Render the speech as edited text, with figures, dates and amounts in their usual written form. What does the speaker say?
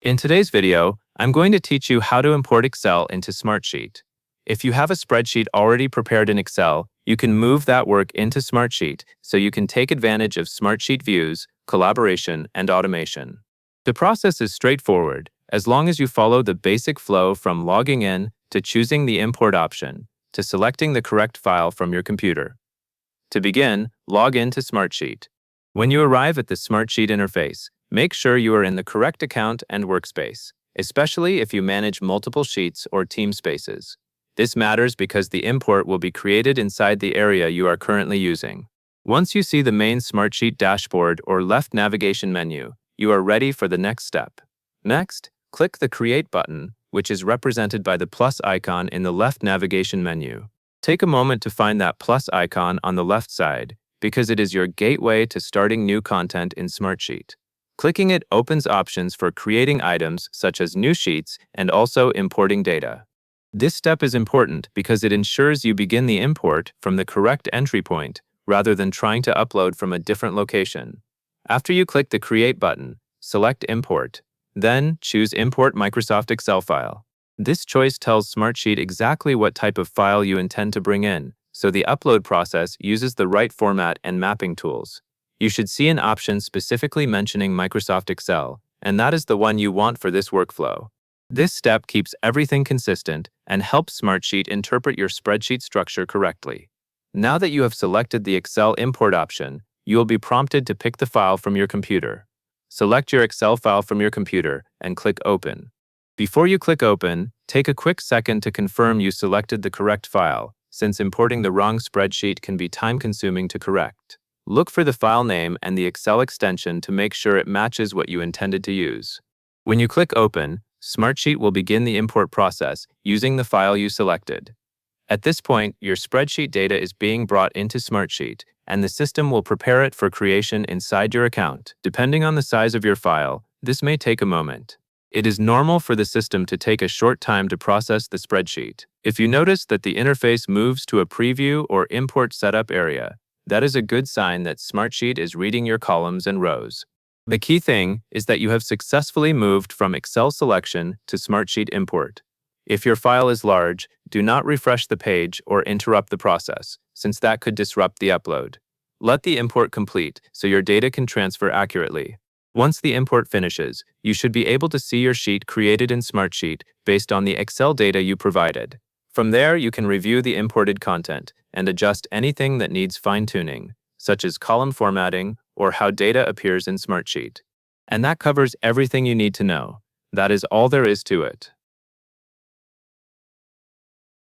In today's video, I'm going to teach you how to import Excel into Smartsheet. If you have a spreadsheet already prepared in Excel, you can move that work into Smartsheet so you can take advantage of Smartsheet views, collaboration, and automation. The process is straightforward, as long as you follow the basic flow from logging in to choosing the import option to selecting the correct file from your computer. To begin, log in to Smartsheet. When you arrive at the Smartsheet interface, make sure you are in the correct account and workspace, especially if you manage multiple sheets or team spaces. This matters because the import will be created inside the area you are currently using. Once you see the main Smartsheet dashboard or left navigation menu, you are ready for the next step. Next, click the Create button, which is represented by the plus icon in the left navigation menu. Take a moment to find that plus icon on the left side, because it is your gateway to starting new content in Smartsheet. Clicking it opens options for creating items such as new sheets and also importing data. This step is important because it ensures you begin the import from the correct entry point rather than trying to upload from a different location. After you click the Create button, select Import. Then choose Import Microsoft Excel file. This choice tells Smartsheet exactly what type of file you intend to bring in, so the upload process uses the right format and mapping tools. You should see an option specifically mentioning Microsoft Excel, and that is the one you want for this workflow. This step keeps everything consistent and helps Smartsheet interpret your spreadsheet structure correctly. Now that you have selected the Excel import option, you will be prompted to pick the file from your computer. Select your Excel file from your computer and click Open. Before you click Open, take a quick second to confirm you selected the correct file, since importing the wrong spreadsheet can be time-consuming to correct. Look for the file name and the Excel extension to make sure it matches what you intended to use. When you click Open, Smartsheet will begin the import process using the file you selected. At this point, your spreadsheet data is being brought into Smartsheet, and the system will prepare it for creation inside your account. Depending on the size of your file, this may take a moment. It is normal for the system to take a short time to process the spreadsheet. If you notice that the interface moves to a preview or import setup area, that is a good sign that Smartsheet is reading your columns and rows. The key thing is that you have successfully moved from Excel selection to Smartsheet import. If your file is large, do not refresh the page or interrupt the process, since that could disrupt the upload. Let the import complete so your data can transfer accurately. Once the import finishes, you should be able to see your sheet created in Smartsheet based on the Excel data you provided. From there, you can review the imported content and adjust anything that needs fine-tuning, such as column formatting or how data appears in Smartsheet. And that covers everything you need to know. That is all there is to it.